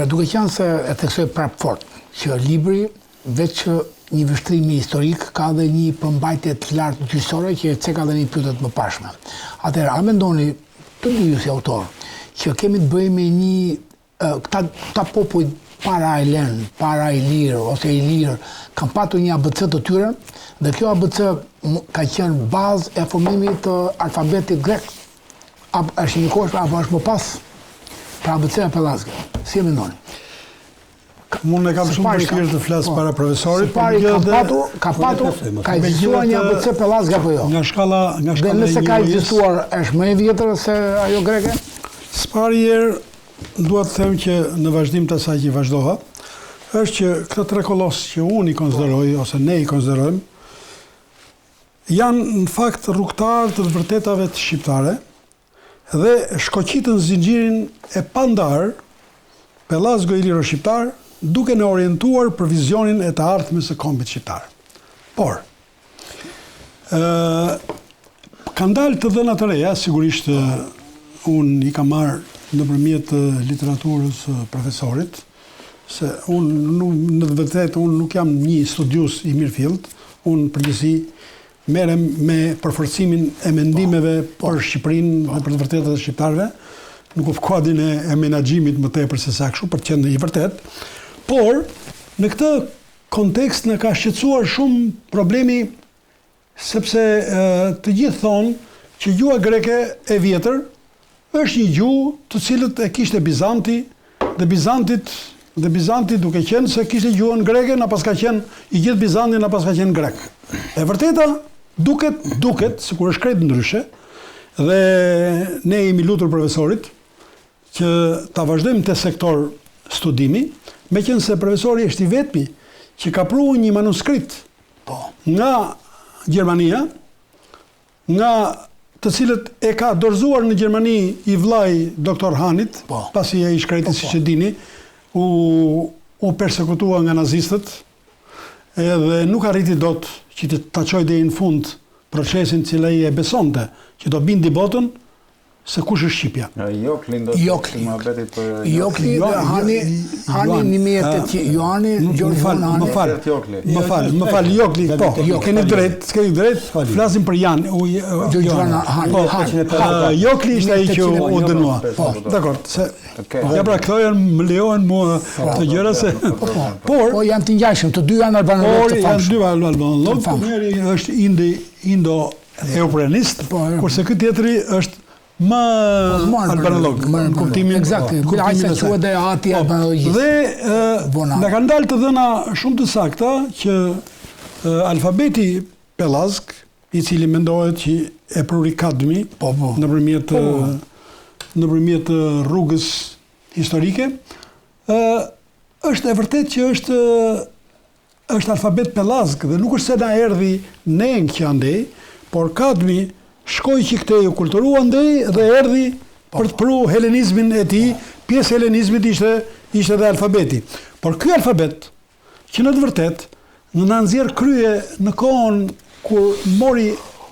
Atëherë, duke qenë se e theksoj prapë fort, që libri veç një vështrimi historik ka dhe një përmbajtje të lartë gjyqësore që e ceka dhe një pyetje të mëparshme. Atëherë, a mendoni të dy ju si autor që kemi të bëjmë me një këta popull para e lënë, para e lirë ose e lirë kanë patur një ABC të tyre dhe kjo ABC ka qenë bazë e formimit të alfabetit grek. Është një kohë apo është më pas? Pra ABC-a Pellazgë. Si e mendoni? Unë e kam shumë vështirë të flas para profesorit. Ka ekzistuar një ABC Pellazgë apo jo? Nga shkalla dhe nëse ka ekzistuar, është më e vjetër se ajo greke? S'pari herë dua të them që në vazhdim të asaj që vazhdoha, është që këta tre kolos që unë i konsideroj ose ne i konsiderojmë, janë në fakt rrugtar të vërtetave të shqiptare dhe shkoqitën zinxhirin e pandar Pellazgë Iliro shqiptar, duke në orientuar për vizionin e të ardhmes së kombit shqiptar. Por, kanë dalë të dhëna të reja, sigurisht unë i kam marrë nëpërmjet literaturës profesorit, se unë në të vërtetë unë nuk jam një studius i mirëfillt, unë përgjithësi merrem me përforcimin e mendimeve për Shqipërinë dhe për të vërtetat e shqiptarëve, nuk në kuadrin e menaxhimit më tepër se sa kështu, për të qenë i vërtet. Por, në këtë kontekst në ka shqetësuar shumë problemi, sepse të gjithë thonë që gjuha greke e vjetër është një gjuhë të cilët e kishte Bizanti, dhe Bizanti duke qenë se kishte gjuhën greke, na pas ka qenë i gjithë Bizanti, na pas ka qenë grek. E vërteta duket, sikur është krejt ndryshe, dhe ne jemi lutur profesorit që ta vazhdojmë te sektor studimi, meqense se profesori është i vetmi që ka pruar një manuskript nga Gjermania, nga të cilët e ka dorëzuar në Gjermani i vllai doktor Hanit, pasi ai shkreti siç e dini, u persekutua nga nazistët, edhe nuk arriti dot që ta çojë deri në fund procesin që ai e besonte, që do bindi botën se kush është Shqipja. Jokli Hani 1800, Johani Më fal, Jokli, po, keni drejt, flasim për Jokli ishte ai që u dënua. Dakor, se ja pra këto më lejohen mua të gjëra se por janë të ngjashëm, të dy janë albanolog të famshëm. Janë dy albanolog, njëri është indo-europeanist, kurse ky tjetri është më albanolog, në kuptimin eksakt, kulajsa quhet dhe ati albanologjisë. Dhe na kanë dalë të dhëna shumë të sakta që alfabeti Pellazgë, i cili mendohet që e pruri Kadmi nëpërmjet rrugës historike, është e vërtet që është alfabet Pellazgë dhe nuk është se na erdhi neng që andej, por Kadmi shkoi që këtej u kulturua ndej dhe erdhi për të pru helenizmin e tij, pjesë e helenizmit ishte dhe alfabeti. Por ky alfabet, që në të vërtet na nxjerr krye në kohën kur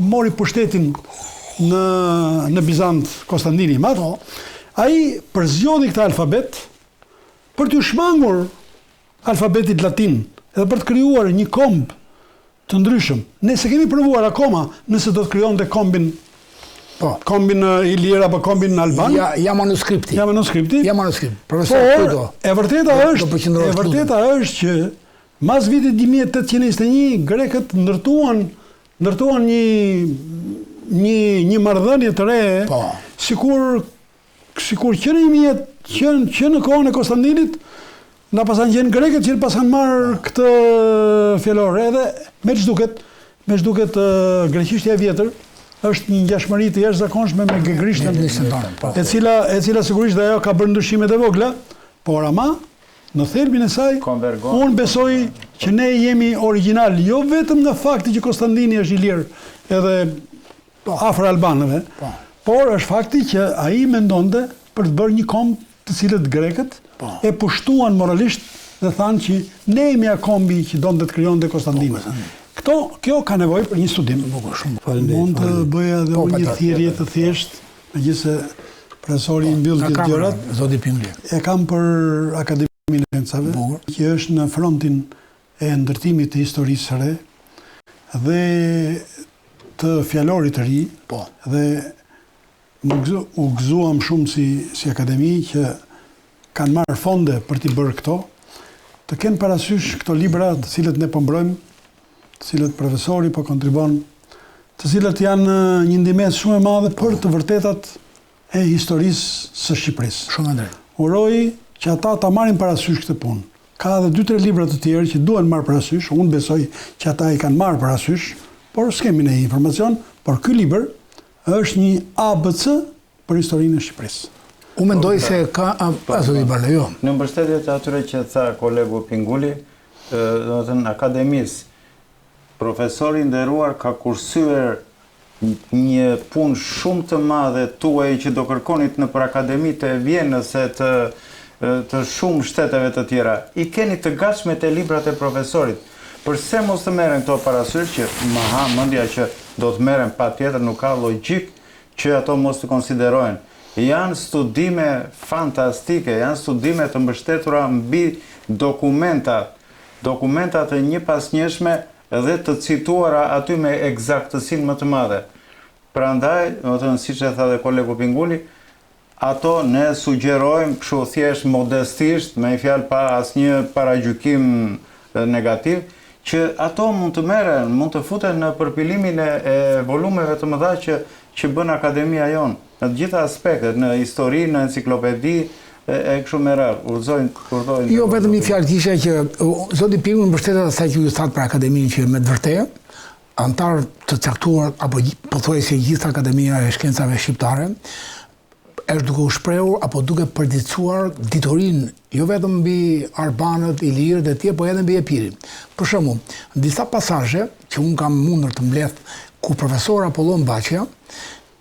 mori pushtetin në Bizant Konstantini i Madh, ai përzgjodhi këtë alfabet për t'u shmangur alfabetit latin edhe për të krijuar një komb të ndryshëm. Ne se kemi provuar akoma nëse do të krijonte kombin ilir apo kombin alban. Ja manuskripti. Profesor, e vërteta është që mas vitit 1821 grekët ndërtuan një marrëdhënie të re, sikur që në kohën e Konstantinit na pasan qenë grekët që pasan marrë këtë fjalor, edhe me ç'duket greqishtja e vjetër është një ngjashmëri të jashtëzakonshme me gregrishtën, e cila sigurisht ajo ka bërë ndryshimet e vogla, por ama në thelbin e saj unë besoj që ne jemi origjinal, jo vetëm nga fakti që Konstantini është i lirë edhe afër albanëve, por është fakti që ai mendonte për të bërë një komb të cilët grekët e pushtuan moralisht dhe thanë që ne jemi kombi që donte të krijonte Konstantini. Kjo ka nevojë për një studim. Mund të bëja edhe një thirrje të thjeshtë, megjithëse profesori i mbyll të gjërat. Zoti Pingulli. E kam për Akademinë e Sciencave, që është në frontin e ndërtimit të historisë së re dhe të fjalorit të ri, dhe u gëzuam shumë si akademi që kanë marrë fonde për t'i bërë këto, të kenë parasysh këto libra të cilët ne po mbrojmë, të cilët profesori po kontribon, të cilët janë një ndihmës shumë e madhe për të vërtetat e historisë së Shqipërisë. Shumë drejt. Uroj që ata ta marrin parasysh këtë punë. Ka edhe 2-3 libra të tjerë që duhen marrë parasysh, unë besoj që ata i kanë marrë parasysh, por s'kemi ne informacion, por ky libër është një ABC për historinë e Shqipërisë. Unë mendoj se ka zoti Barle, jo. Në mbështetje të atyre që tha kolegu Pingulli, domethënë akademisë, profesori i nderuar ka kursyer një punë shumë të madhe tuaj që do kërkonit në për akademitë e Vienës e të shumë shteteve të tjera. I keni të gatshme te librat e profesorit. Përse mos të merren këto parasysh që më ha mendja që do të merren patjetër, nuk ka logjik që ato mos të konsiderohen. Janë studime fantastike, janë studime të mbështetura mbi dokumentat e një pas njëshme dhe të cituara aty me eksaktësinë më të madhe. Prandaj, domethënë siç e tha dhe kolegu Pingulli, ato ne sugjerojmë kështu thjesht modestisht, me fjalë pa asnjë paragjykim negativ, që ato mund të merren, mund të futen në përpilimin e volumeve të mëdha që bën akademia jonë, në të gjitha aspektet, në histori, në enciklopedi, e kështu me radhë, urdhojnë. Jo, vetëm një fjalë kisha që zoti Pingulli mbështetet asaj që ju thatë për akademinë që me të vërtetë, antar të caktuar, apo pothuajse gjithë Akademia e Shkencave Shqiptare, është duke u shprehur apo duke përditësuar diturinë jo vetëm mbi Arbanët, Ilirët e tjerë, por edhe mbi Epirin. Për shembull, në disa pasazhe që un kam mundur të mbledh ku profesor Apollon Baçja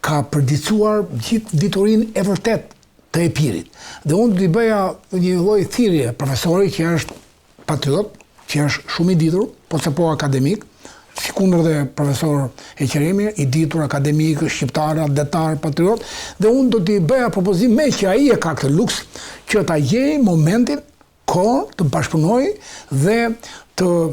ka përditësuar gjithë diturinë e vërtet të Epirit. Dhe unë do t'i bëja një lloj thirrje profesorit që është patriot, që është shumë i ditur, po se po akademik, si kundër dhe profesor Eqeremi, i ditur akademik, shqiptar, detar, patriot, dhe unë do t'i bëja propozim me që ai e ka këtë luks që ta gjej momentin, kohën të bashkëpunoj dhe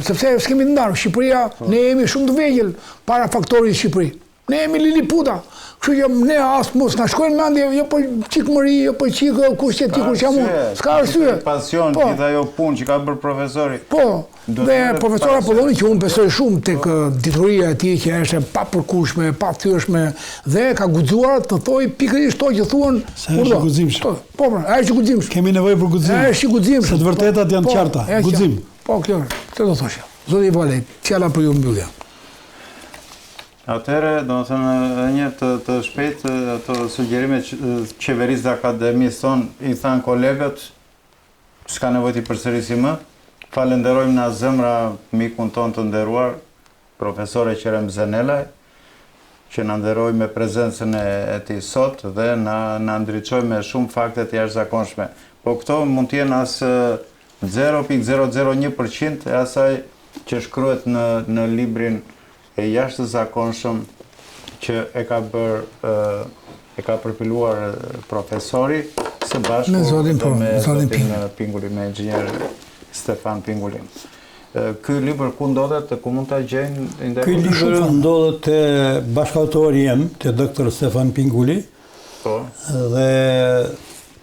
sepse s'kemi të ndarë. Shqipëria, ne jemi shumë të vegjël para faktorit Shqipëri. Ne jemi Liliputa. Kështu që ne as mos na shkojnë mendje, jo po çikmëri, jo po çik kush që ti kush jam unë. S'ka arsye. Pasion, gjithë ajo punë që ka bërë profesori. Po. Dhe profesor Apolloni që unë besoj shumë tek dituria e tij që është e papërkushme, e pathyeshme dhe ka guxuar të thoj pikërisht to që thuan se është guximshëm. Po, ai është guximshëm. Kemi nevojë për guxim. Ai është guximshëm. Se të vërtetat janë të qarta. Guxim. Po, kjo do thoshja. Zoti Valej, fjala për ju mbyllja. Atëherë, domethënë një të shpejt ato sugjerime qeverisë dhe akademisë tonë i thanë kolegët, s'ka nevojë t'i përsërisi më. Falenderojmë nga zemra mikun tonë të nderuar, profesor Eqerem Zenelaj, që na nderoi me prezencën e tij sot dhe na ndriçoi me shumë fakte të jashtëzakonshme. Po këto mund të jenë as 0.001% e asaj që shkruhet në librin e jashtëzakonshëm që e ka përpiluar profesori së bashku me zotin Pingulli, me inxhinier Stefan Pingullin. Ky libër ku ndodhet, ku mund ta gjejnë? Ky libër ndodhet te bashkëautori jem, te doktor Stefan Pingulli. Po. Dhe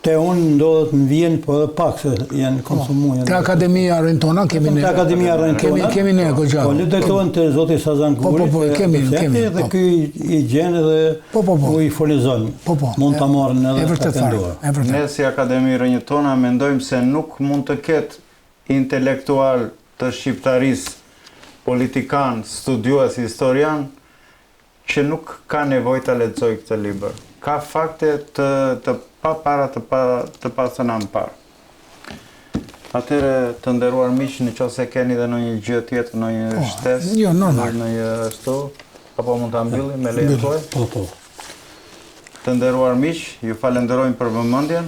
te unë ndodhet në Vjenë, po edhe pak se janë konsumuar. Te Akademia Rentona kemi ne. Te Akademia Rentona. Kemi ne goxha. Po, le drejtohen te zoti Sazan Guri. Po, kemi. Dhe ky i gjen edhe u i furnizon. Mund ta marrin edhe patentuar. Ne si Akademi Rentona mendojmë se nuk mund të ketë intelektual të shqiptarisë, politikan, studiues, historian, që nuk ka nevojë ta lexojë këtë libër. Ka fakte të pa para të pasëna më parë. Atëre të nderuar miq, nëse keni edhe ndonjë gjë tjetër, ndonjë shtesë, jo, normal, ndonjë ashtu, apo mund ta mbyllim me lejen tuaj? Po. Të nderuar miq, ju falenderojmë për vëmendjen.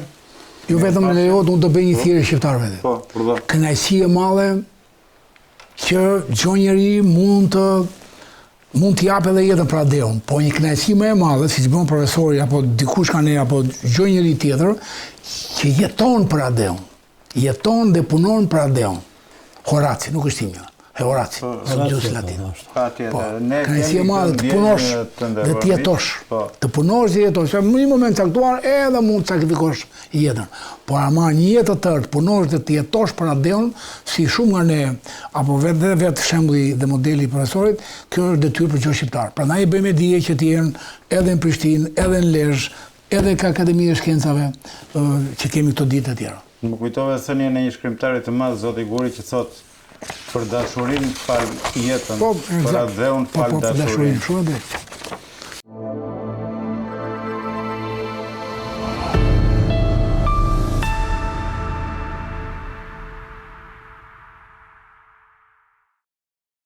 Ju vetëm lejohet unë të bëj një thirrje shqiptarëve. Po, urdhë. Kënaqësi e madhe që çdo njeri mund të mund t'i jap edhe jetën për adeun, po një kënaqësi më e madhe, siç bën profesori apo dikush ka ne apo çdo njeri tjetër, që jeton për adeun. Jeton dhe punon për adeun. Horaci, nuk është timja. Horaci, në gjuhën latine. Kënaqësia e madhe të punosh dhe të jetosh. Të punosh dhe jetosh. Në një moment caktuar edhe mund të sakrifikosh jetën. Por ama një jetë të tërë, të punosh dhe të jetosh për adeun, si shumë nga ne, apo vetë shembulli dhe modeli i profesorit, kjo është detyrë për çdo shqiptar. Prandaj bëjmë dije që të jenë edhe në Prishtinë, edhe në Lezhë, edhe ka Akademi e Shkencave që kemi këto ditë të tjera. Më kujtove thënie në një shkrimtari të madh, zoti Guri, që thotë për dashurinë fal jetën, për adeun fal dashurinë. Shumë drejt.